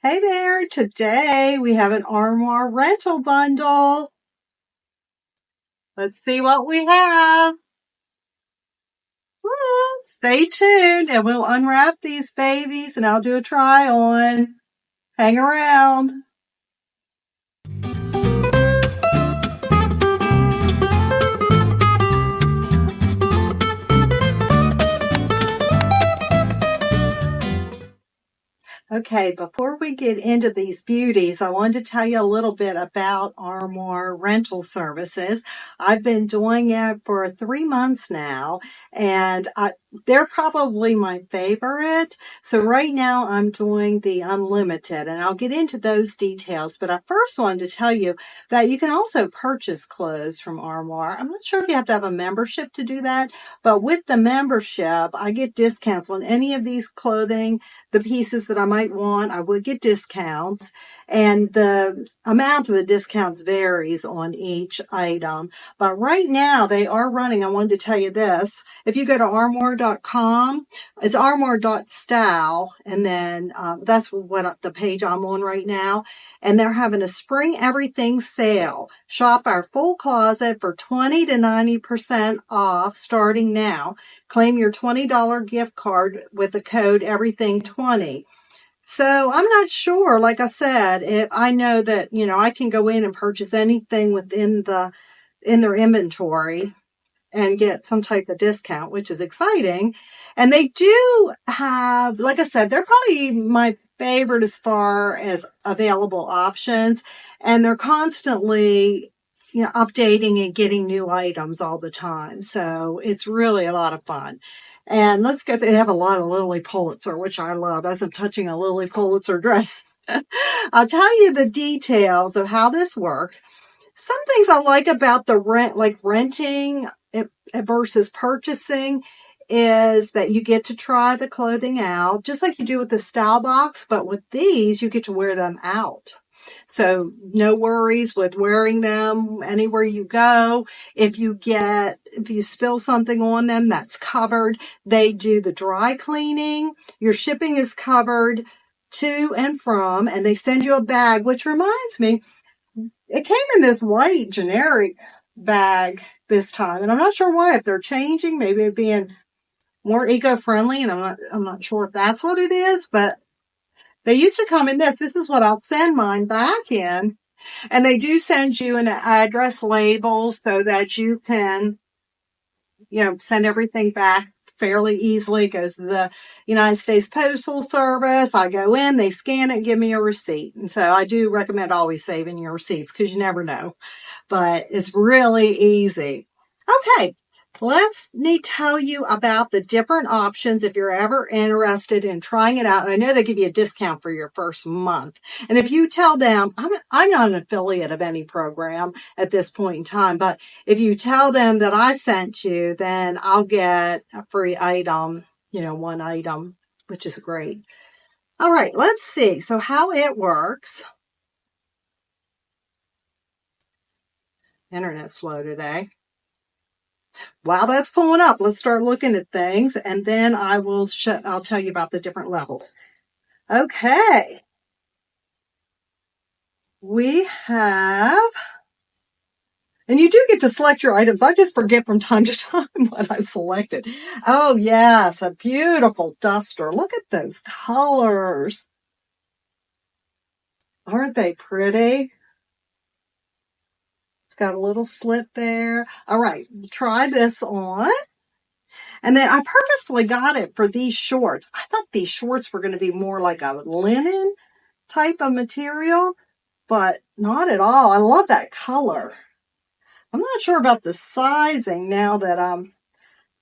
Hey there, today we have an Armoire rental bundle. Let's see what we have. Stay tuned and we'll unwrap these babies and I'll do a try on. Hang around. Okay, before we get into these beauties, I wanted to tell you a little bit about Armoire rental services. I've been doing it for 3 months now, and they're probably my favorite. So right now I'm doing the unlimited, and I'll get into those details. But I first wanted to tell you that you can also purchase clothes from Armoire. I'm not sure if you have to have a membership to do that, but with the membership, I get discounts on any of these clothing. The pieces that I might want, I would get discounts, and the amount of the discounts varies on each item. But right now they are running, I wanted to tell you this, if you go to armoire.com, it's armoire.style, and then that's what the page I'm on right now, and they're having a spring everything sale. Shop our full closet for 20 to 90% off starting now. Claim your $20 gift card with the code everything20. So I'm not sure, like I said, if I know that, I can go in and purchase anything in their inventory and get some type of discount, which is exciting. And they do have, like I said, they're probably my favorite as far as available options. And they're constantly, updating and getting new items all the time. So it's really a lot of fun. And let's go, they have a lot of Lilly Pulitzer, which I love, as I'm touching a Lilly Pulitzer dress. I'll tell you the details of how this works. Some things I like about the renting versus purchasing, is that you get to try the clothing out, just like you do with the style box, but with these, you get to wear them out. So no worries with wearing them anywhere you go. If you spill something on them, that's covered. They do the dry cleaning. Your shipping is covered to and from, and they send you a bag, which reminds me, it came in this white generic bag this time, and I'm not sure why. If they're changing, maybe it being more eco-friendly, and I'm not sure if that's what it is, but they used to come in this. This is what I'll send mine back in. And they do send you an address label so that you can, send everything back fairly easily. It goes to the United States Postal Service. I go in, they scan it, give me a receipt. And so I do recommend always saving your receipts because you never know. But it's really easy. Okay, let me tell you about the different options if you're ever interested in trying it out. And I know they give you a discount for your first month. And if you tell them, I'm not an affiliate of any program at this point in time, but if you tell them that I sent you, then I'll get a free item, one item, which is great. All right, let's see. So how it works. Internet's slow today. While that's pulling up, let's start looking at things, and then I'll tell you about the different levels. Okay. We have, and you do get to select your items. I just forget from time to time what I selected. Oh yes, a beautiful duster. Look at those colors. Aren't they pretty? It's got a little slit there. All right, try this on. And then I purposefully got it for these shorts. I thought these shorts were going to be more like a linen type of material, but not at all. I love that color. I'm not sure about the sizing now that I'm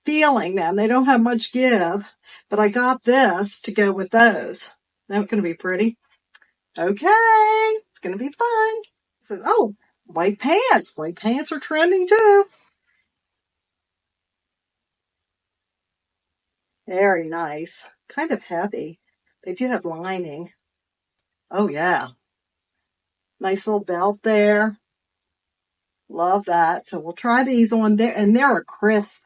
feeling them. They don't have much give, but I got this to go with those. That's going to be pretty. Okay, it's going to be fun. So, white pants. White pants are trending too. Very nice. Kind of heavy. They do have lining. Oh yeah. Nice little belt there. Love that. So we'll try these on there, and they're a crisp,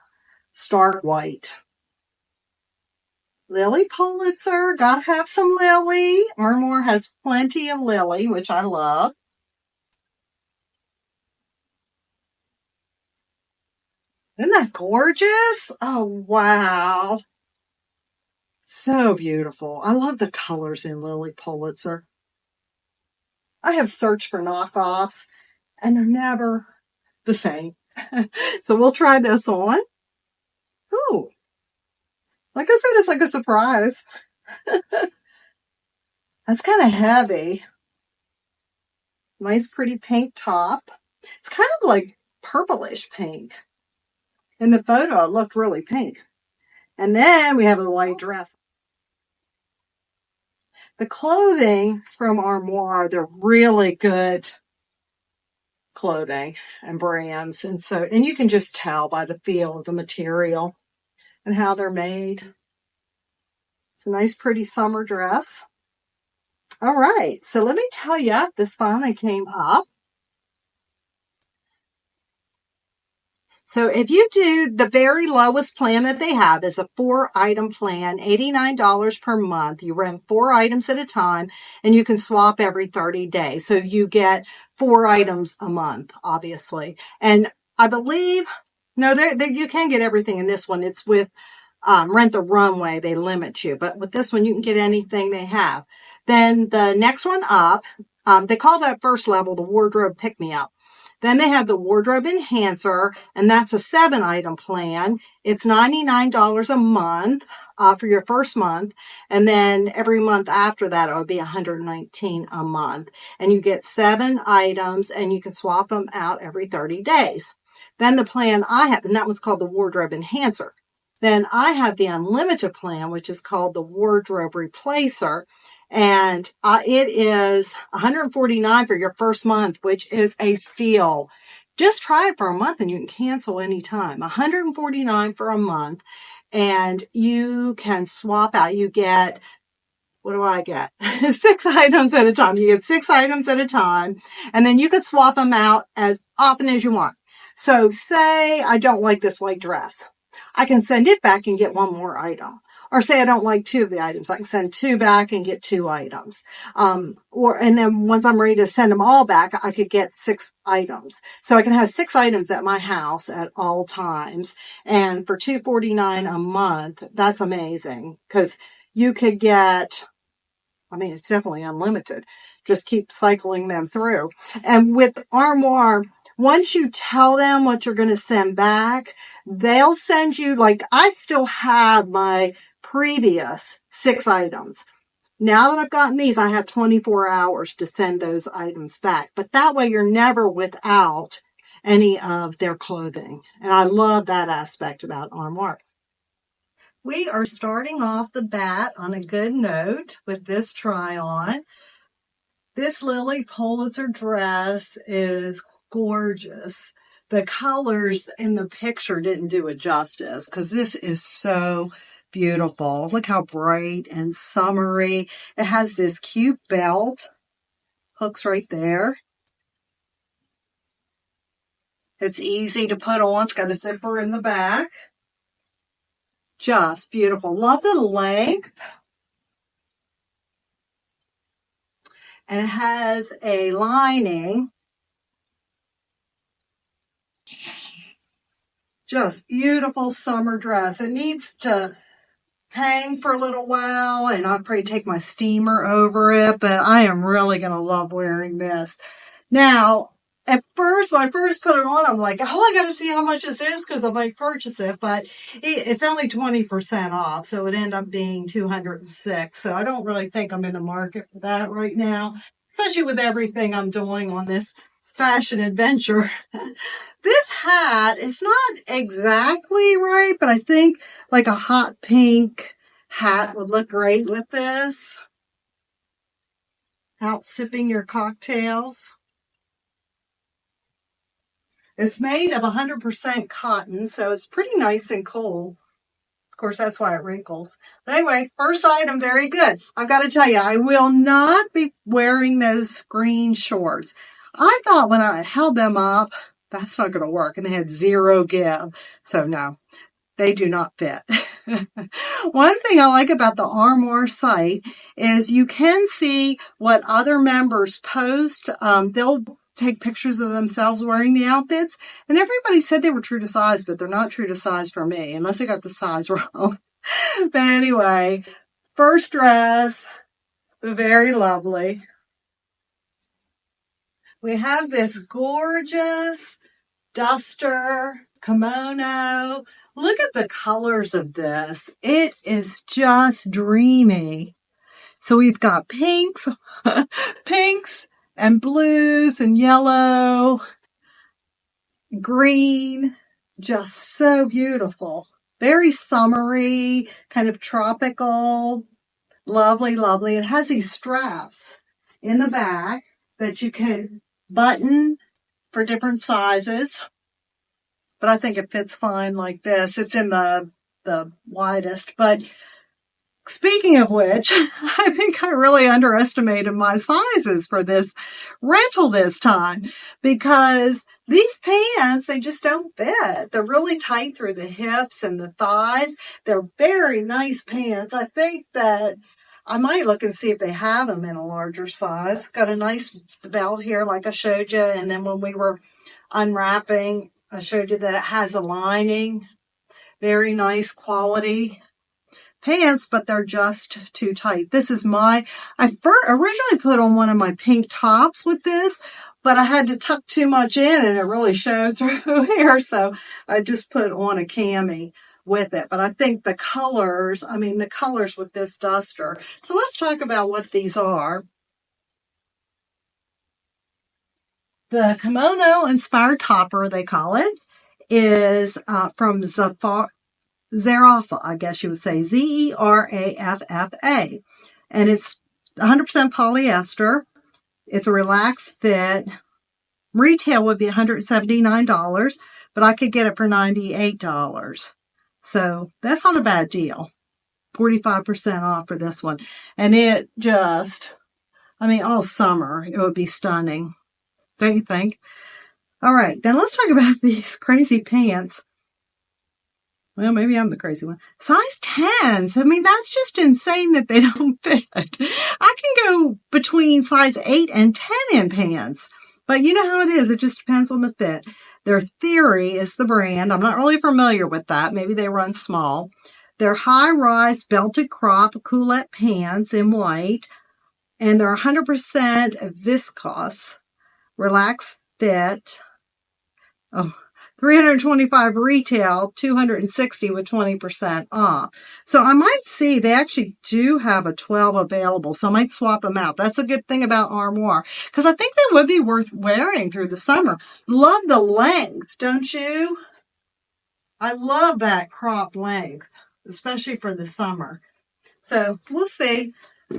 stark white. Lilly Pulitzer, gotta have some Lilly. Armoire has plenty of Lilly, which I love. Isn't that gorgeous? Oh, wow. So beautiful. I love the colors in Lilly Pulitzer. I have searched for knockoffs and they're never the same. So we'll try this on. Ooh, like I said, it's like a surprise. That's kind of heavy. Nice, pretty pink top. It's kind of like purplish pink. In the photo, it looked really pink. And then we have the white dress. The clothing from Armoire, they're really good clothing and brands. And you can just tell by the feel of the material and how they're made. It's a nice, pretty summer dress. All right. So let me tell you, this finally came up. So if you do the very lowest plan that they have is a 4-item plan, $89 per month. You rent 4 items at a time and you can swap every 30 days. So you get 4 items a month, obviously. And I believe, no, you can get everything in this one. It's with Rent the Runway. They limit you. But with this one, you can get anything they have. Then the next one up, they call that first level the wardrobe pick-me-up. Then they have the wardrobe enhancer, and that's a 7-item plan. It's $99 a month for your first month, and then every month after that, it would be $119 a month. And you get 7 items, and you can swap them out every 30 days. Then the plan I have, and that one's called the wardrobe enhancer. Then I have the unlimited plan, which is called the wardrobe replacer. And it is $149 for your first month, which is a steal. Just try it for a month and you can cancel anytime. $149 for a month, and you can swap out. You get, what do I get? 6 items at a time. You get 6 items at a time, and then you could swap them out as often as you want. So say I don't like this white dress. I can send it back and get 1 more item. Or say I don't like 2 of the items. I can send 2 back and get 2 items. And then once I'm ready to send them all back, I could get 6 items. So I can have 6 items at my house at all times. And for $249 a month, that's amazing. Because you could get, I mean, it's definitely unlimited. Just keep cycling them through. And with Armoire, once you tell them what you're going to send back, they'll send you, like, I still have my previous 6 items. Now that I've gotten these, I have 24 hours to send those items back. But that way you're never without any of their clothing. And I love that aspect about Armoire. We are starting off the bat on a good note with this try on. This Lilly Pulitzer dress is gorgeous. The colors in the picture didn't do it justice because this is so beautiful. Look how bright and summery. It has this cute belt. Hooks right there. It's easy to put on. It's got a zipper in the back. Just beautiful. Love the length. And it has a lining. Just beautiful summer dress. It needs to hang for a little while, and I'll probably take my steamer over it, but I am really going to love wearing this. Now, at first, when I first put it on, I'm like, oh, I got to see how much this is because I might purchase it, but it's only 20% off, so it ended up being $206. So I don't really think I'm in the market for that right now, especially with everything I'm doing on this fashion adventure. This hat is not exactly right, but I think like a hot pink hat would look great with this. Out sipping your cocktails. It's made of 100% cotton, so it's pretty nice and cool. Of course, that's why it wrinkles. But anyway, first item, very good. I've got to tell you, I will not be wearing those green shorts. I thought when I held them up, that's not going to work. And they had 0 give. So no. they do not fit. One thing I like about the Armoire site is you can see what other members post. They'll take pictures of themselves wearing the outfits, and everybody said they were true to size, but they're not true to size for me, unless I got the size wrong. But anyway, first dress, very lovely. We have this gorgeous duster, kimono. Look at the colors of this. It is just dreamy. So we've got pinks, pinks and blues and yellow, green, just so beautiful. Very summery, kind of tropical, lovely, lovely. It has these straps in the back that you can button for different sizes, but I think it fits fine like this. It's in the widest, but speaking of which, I think I really underestimated my sizes for this rental this time, because these pants, they just don't fit. They're really tight through the hips and the thighs. They're very nice pants. I think that I might look and see if they have them in a larger size. Got a nice belt here like I showed you. And then when we were unwrapping, I showed you that it has a lining. Very nice quality pants, but they're just too tight. This is I originally put on one of my pink tops with this, but I had to tuck too much in and it really showed through here. So I just put on a cami with it. But I think the colors with this duster. So let's talk about what these are. The kimono inspired topper, they call it, is from Zarafa, I guess you would say, Zeraffa. And it's 100% polyester. It's a relaxed fit. Retail would be $179, but I could get it for $98. So that's not a bad deal. 45% off for this one. And it just, all summer, it would be stunning. Don't you think? All right, then let's talk about these crazy pants. Well, maybe I'm the crazy one. Size 10s. That's just insane that they don't fit. I can go between size 8 and 10 in pants. But you know how it is. It just depends on the fit. Their Theory is the brand. I'm not really familiar with that. Maybe they run small. They're high-rise belted crop culotte pants in white. And they're 100% viscose. Relaxed fit. $325 retail, $260 with 20% off. So I might see they actually do have a 12 available, so I might swap them out. That's a good thing about Armoire, because I think they would be worth wearing through the summer. Love the length, don't you? I love that crop length, especially for the summer. So we'll see.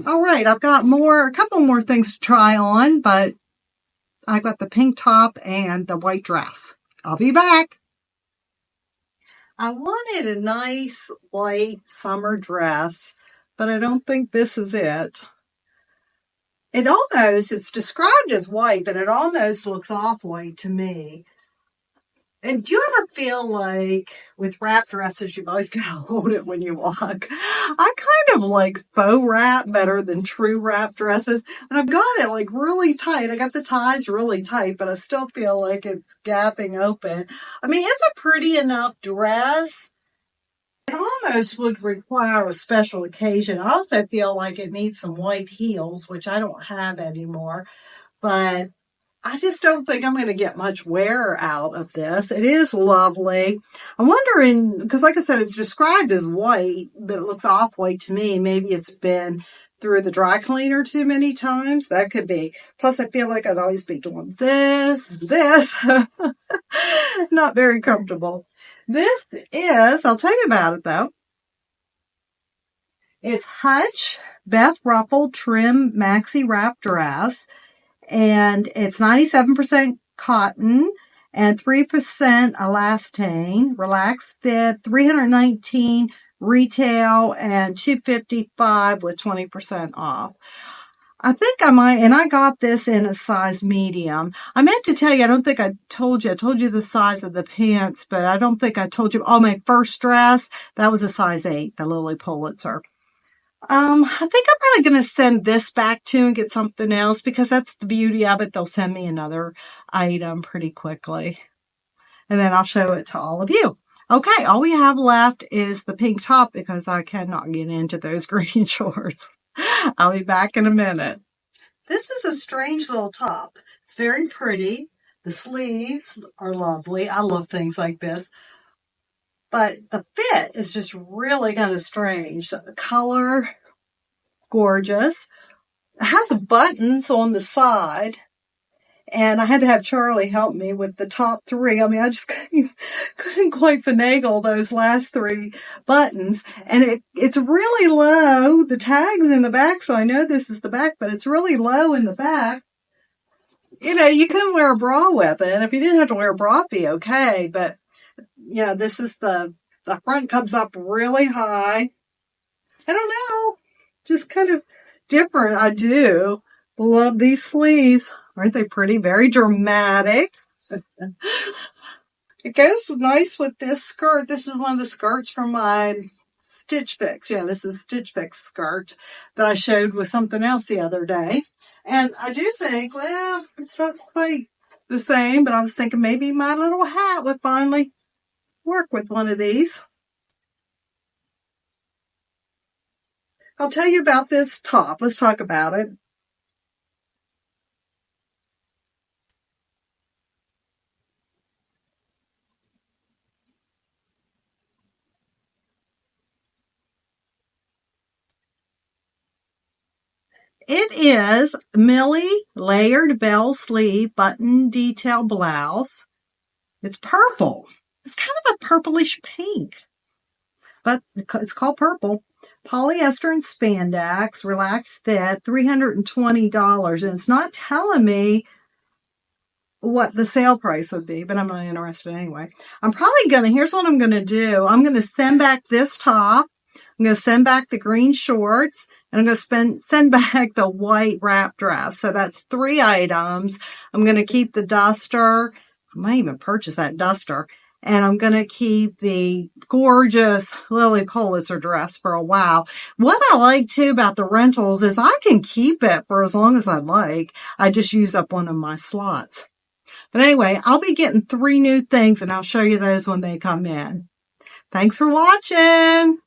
All right, I've got a couple more things to try on, but I got the pink top and the white dress. I'll be back. I wanted a nice white summer dress, but I don't think this is it. It's described as white, but it almost looks off-white to me. And do you ever feel like with wrap dresses, you've always got to hold it when you walk? I kind of like faux wrap better than true wrap dresses. And I've got it like really tight. I got the ties really tight, but I still feel like it's gapping open. It's a pretty enough dress. It almost would require a special occasion. I also feel like it needs some white heels, which I don't have anymore. But I just don't think I'm going to get much wear out of this. It is lovely. I'm wondering, because like I said, it's described as white, but it looks off-white to me. Maybe it's been through the dry cleaner too many times. That could be. Plus, I feel like I'd always be doing this. Not very comfortable. I'll tell you about it though. It's Hutch Beth Ruffle Trim Maxi Wrap Dress. And it's 97% cotton and 3% elastane. Relaxed fit, $319 retail and $255 with 20% off. I think I might, and I got this in a size medium. I meant to tell you, I don't think I told you. I told you the size of the pants, but I don't think I told you. Oh, my first dress, that was a size 8, the Lilly Pulitzer. I think I'm probably going to send this back too and get something else because that's the beauty of it. They'll send me another item pretty quickly. And then I'll show it to all of you. Okay, all we have left is the pink top because I cannot get into those green shorts. I'll be back in a minute. This is a strange little top. It's very pretty. The sleeves are lovely. I love things like this. But the fit is just really kind of strange. The color, gorgeous. It has buttons on the side. And I had to have Charlie help me with the top 3. I mean, I just couldn't quite finagle those last 3 buttons. And it's really low. The tag's in the back, so I know this is the back, but it's really low in the back. You know, you couldn't wear a bra with it. And if you didn't have to wear a bra, it'd be okay. But, you know, this is the front comes up really high. I don't know. Just kind of different. I do love these sleeves. Aren't they pretty? Very dramatic. It goes nice with this skirt. This is one of the skirts from my Stitch Fix. Yeah, this is Stitch Fix skirt that I showed with something else the other day. And I do think, well, it's not quite the same, but I was thinking maybe my little hat would finally work with one of these. I'll tell you about this top. Let's talk about it. It is Millie layered bell sleeve button detail blouse. It's purple. It's kind of a purplish pink, but it's called purple. Polyester and spandex, relaxed fit, $320. And it's not telling me what the sale price would be, but I'm not interested anyway. I'm probably here's what I'm going to do. I'm going to send back this top. I'm going to send back the green shorts, and I'm going to send back the white wrap dress. So that's 3 items. I'm going to keep the duster. I might even purchase that duster. And I'm going to keep the gorgeous Lilly Pulitzer dress for a while. What I like too about the rentals is I can keep it for as long as I like. I just use up one of my slots. But anyway, I'll be getting 3 new things, and I'll show you those when they come in. Thanks for watching.